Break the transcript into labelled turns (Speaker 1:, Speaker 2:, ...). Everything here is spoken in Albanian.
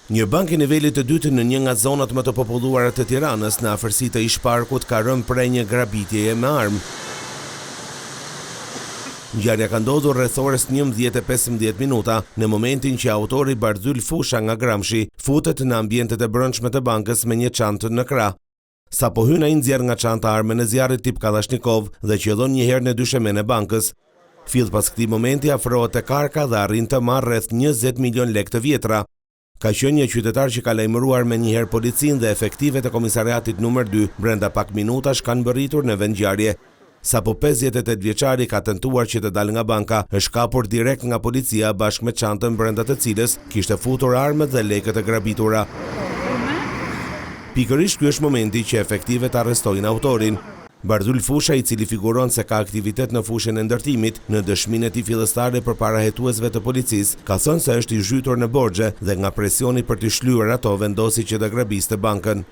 Speaker 1: Një bank i nivelit të dytë në një nga zonat më të populluara të Tiranës në afërsi të Ish-Parkut ka rënë prej një grabitjeje me armë. Ngjarja ka ndodhur rreth orës 11:15 minuta, në momentin që autori Barzyl Fusha nga Gramshi futet në ambientet e brendshme të bankës me një çantë në krah. Sapo hyn ai nxjerr nga çanta armën e zjarrit tip Kalashnikov dhe qellon një herë në dyshemen e bankës. Fill pas këtij momenti afrohet te karka dhe arrin të marrë rreth 20 milion lekë të vjetra. Ka qenë një qytetar që ka lajmëruar me njëherë policinë dhe efektivet e komisariatit numër 2 brenda pak minutash kanë mbërritur në vend ngjarje. Sapo 58 vjeçari ka tentuar që të dalë nga banka, është kapur direkt nga policia bashkë me çantën brenda të cilës kishte futur armët dhe lekët e grabitura. Pikërisht ky është momenti që efektivet arrestojnë autorin. Barzyl Fusha, i cili figuron se ka aktivitet në fushën e ndërtimit, në dëshminë e tij fillestare përpara hetuesve të policisë, ka thënë se është i zhytur në borxhe dhe nga presioni për të shlyer ato vendosi që të grabiste bankën.